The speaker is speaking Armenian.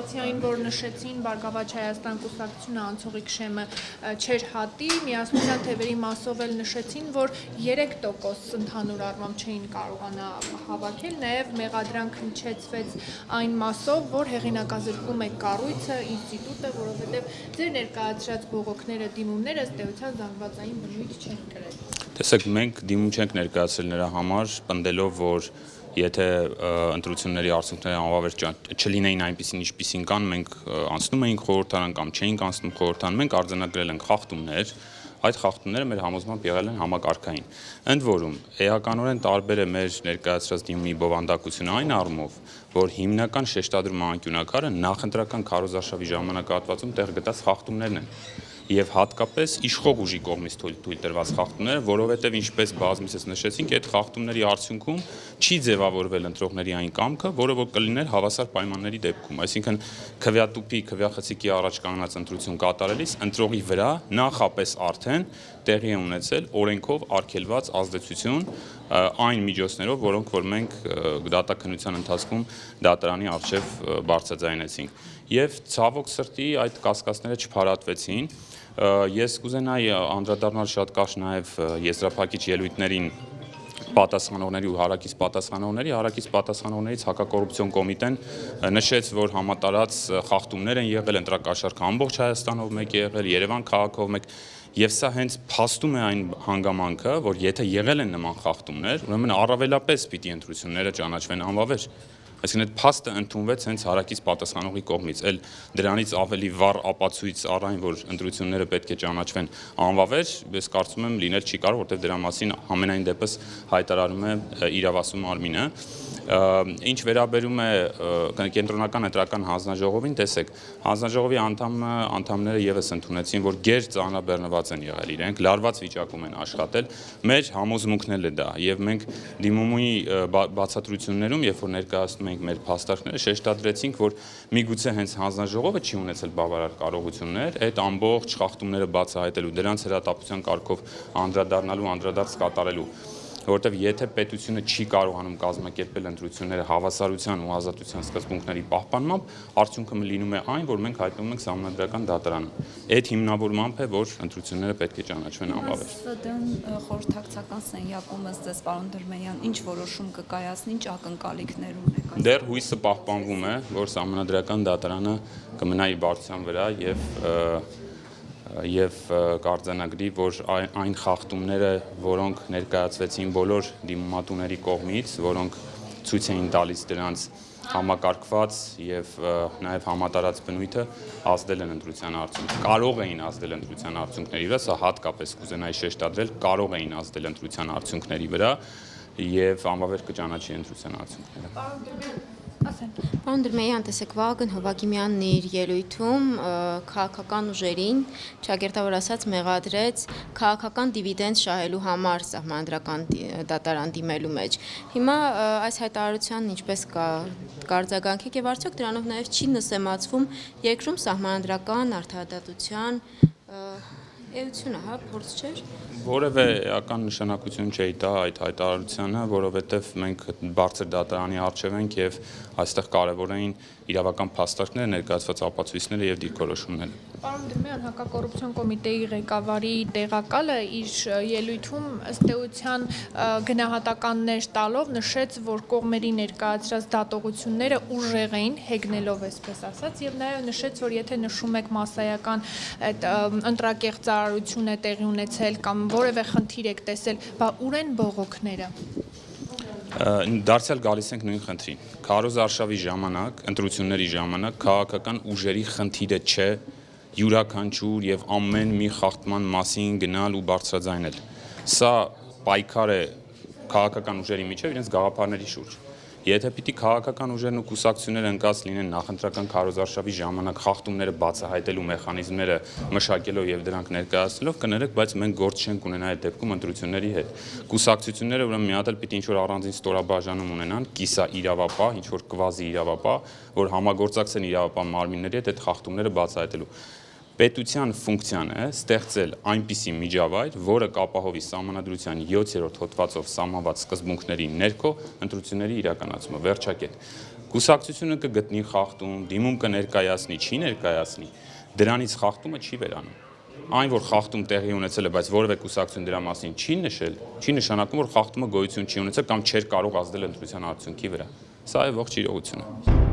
բացի այն, որ նշեցին Բարգավաճ Հայաստան կուսակցությունը անցողիկ շեմը չէր հատի, Միասնության թևերի մասով էլ նշեցին, որ 3% ընդհանուր առմամբ չէին կարողանա հավաքել, նաև մեղադրանք հնչեցվեց այն մասով, որ հեղինակազրկում է կառույցը, ինստիտուտը, որովհետև ձեր ներկայացրած բողոքները, դիմումները ըստ էության զանգվածային բնույթ չեն կրել։ Տեսեք, մենք դիմում չենք ներկայացրել նրա համար, պնդելով, որ եթե ընտրությունների արդյունքները անվավեր չլինեին այնպիսին, ինչպիսին կան, մենք անցնում էինք խորհրդարան կամ չէինք անցնում խորհրդարան, մենք արձանագրել ենք խախտումներ, այդ խախտումները մեր համոզմամբ եղել են համակարգային։ Ընդ որում, էականորեն տարբեր է մեր ներկայացրած դիմումի բովանդակությունը այն առումով, որ հիմնական շեշտադրում անկյունակարը նախընտրական քարոզարշավի ժամանակահատվածում տեղ գտած խախտումներն են։ Եվ հատկապես իշխող ուժի կողմից թույլ տրված խախտումները, որովհետև ինչպես բազմիցս նշեցինք, այդ խախտումների արդյունքում չի ձևավորվել ընտրողների այն կամքը, որը որ կլիներ հավասար պայմանների դեպքում, այսինքն քվեատուփի, քվեախցիկի առաջ կանգնած ընտրություն կատարելիս ընտրողի վրա նախապես արդեն տեղի է ունեցել օրենքով արգելված ազդեցություն այն միջոցներով, որոնք որ մենք դատաքննության ընթացքում դատարանի առջև բարձրաձայնեցինք։ Եվ ցավոք սրտի այդ կասկածները չփարատվեցին։ Ես կուզենայի անդրադառնալ շատ կարճ նաև եզրափակիչ ելույթներին պատասխանողների ու հարակից պատասխանողներից հակակոռուպցիոն կոմիտեն նշեց, որ համատարած խախտումներ են եղել, ընտրակաշառքը ամբողջ Հայաստանով մեկ է եղել, Երևան քաղաքով մեկ, եւ սա հենց փաստում է այն հանգամանքը, որ եթե եղել են նման խախտումներ, ուրեմն առավելապես պիտի ընտրությունները ճանաչվեն անվավեր։ Այսինքն այդ փաստը ընդունվեց հենց հարակից պատասխանողի կողմից, էլ դրանից ավելի վառ ապացույց առ այն, որ ընտրությունները պետք է ճանաչվեն անվավեր, ես կարծում եմ լինել չի կարող, որտեղ դրա մասին ամենայն դեպս հայտարարում է իրավասու մարմինը։ Ինչ վերաբերում է կենտրոնական ընտրական հանձնաժողովին, տեսեք, հանձնաժողովի անդամները եւս ընդունեցին, որ գեր ծանրաբեռնված են եղել իրենք, լարված վիճակում են աշխատել, մեր համոզմունքն էլ է դա, եւ մենք դիմումի բացատրություններում, երբ որ ներկայացնում ենք մեր փաստարկները, շեշտադրեցինք, որ միգուցե հենց հանձնաժողովը չի ունեցել բավարար կարողություններ այդ ամբողջ խախտումները բացահայտելու, դրանց հրատապության կարգով անդրադարձ կատարելու, որովհետև եթե պետությունը չի կարողանում կազմակերպել ընտրությունները հավասարության ու ազատության սկզբունքների պահպանմամբ, արդյունքը լինում է այն, որ մենք հայտնվում ենք Սահմանադրական դատարանում։ Այդ հիմնավորմամբ է, որ ընտրությունները պետք է ճանաչվեն անվավեր։ ՍԴ խորհրդակցական սենյակում ըստ ձեզ, պարոն Դրմեյան, ինչ որոշում կկայացնի, ինչ ակնկալիքներ ունեք։ Դեռ հույսը պահպանվում է, որ Սահմանադրական դատարանը կմնա իր բարության վրա եւ կարձանագրի, որ այն խախտումները, որոնք ներկայացվեցին բոլոր դիմումատուների կողմից, որոնք ցույց էին տալիս դրանց համակարգված եւ նաեւ համատարած բնույթը, ազդել են ընտրության արդյունքներին, կարող էին ազդել ընտրության արդյունքների վրա, սա հատկապես կուզենայի շեշտադրել, կարող էին ազդել ընտրության արդյունքների վրա եւ անվավեր կճանաչի ընտրության արդյունքները։ Պարոն Դրմեյան, տեսեք, Վահագն Հովակիմյանն իր ելույթում քաղաքական ուժերին, ճակերտավոր ասած, մեղադրեց քաղաքական դիվիդենդ շահելու համար Սահմանադրական դատարան դիմելու մեջ։ Հիմա այս հայտարարությանն ինչպես կարձագանքեք եւ արդյոք դրանով նաեւ չի նսեմացվում երկրում Սահմանադրական արդարադատության էությունը, փորձ չէր։ Որևէ էական նշանակություն չէի տա այդ հայտարարությանը, որովհետև մենք բարձր դատարանի առջև ենք եւ այստեղ կարևոր էին իրավական փաստարկները, ներկայացված ապացույցները եւ դիրքորոշումները։ Պարոն Դրմեյան, հակակոռուպցիոն կոմիտեի ղեկավարի տեղակալը իր ելույթում ըստ էության գնահատականներ տալով նշեց, որ կողմերի ներկայացրած դատողությունները ուժեղ էին, հեգնելով այսպես ասած, եւ նաեւ նշեց, որ եթե նշում եք մասսայական այդ ընտրակեղծարարություն է տեղի ունեցել կամ որևէ խնդիր եք տեսել, բա ուր են բողոքները։ Դարձյալ գալիս ենք նույն խնդրին։ Քարոզարշավի ժամանակ, ընտրությունների ժամանակ քաղաքական ուժերի խնդիրը չէ յուրաքանչյուր եւ ամեն մի խախտման մասին գնալ ու բարձրաձայնել։ Սա պայքար է քաղաքական ուժերի միջև իրենց գաղափարների շուրջ։ Եթե պիտի քաղաքական ուժերն ու կուսակցությունները ընկած լինեն նախընտրական քարոզարշավի ժամանակ խախտումները բացահայտելու մեխանիզմները մշակելով եւ դրանք ներկայացնելով, կներեք, բայց մենք գործ չենք ունենա այդ դեպքում ընտրությունների հետ։ Կուսակցությունները ուրեմն մի հատ էլ պիտի ինչ-որ առանձին ստորաբաժանում ունենան, կիսա իրավապահ, ինչ-որ կվազի իրավապահ, որ համագործակցեն իրավապահ մարմինների հետ այդ խախտումները բացահայտելու։ Պետության ֆունկցիան է ստեղծել այնպիսի միջավայր, որը կապահովի Սահմանադրության 7-րդ հոդվածով սահմանված սկզբունքների ներքո ընտրությունների իրականացումը, վերջակետ։ Կուսակցությունը կգտնի խախտում, դիմում կներկայացնի, չի ներկայացնի, դրանից խախտումը չի վերանում։ Այն, որ խախտում տեղի ունեցել է, բայց որևէ կուսակցություն դրա մասին չի նշել, չի նշանակում, որ խախտումը գոյություն չի ունեցել կամ չէր կարող ազդել ընտրության արդյունքի վրա։ Սա է ողջ իրողությունը։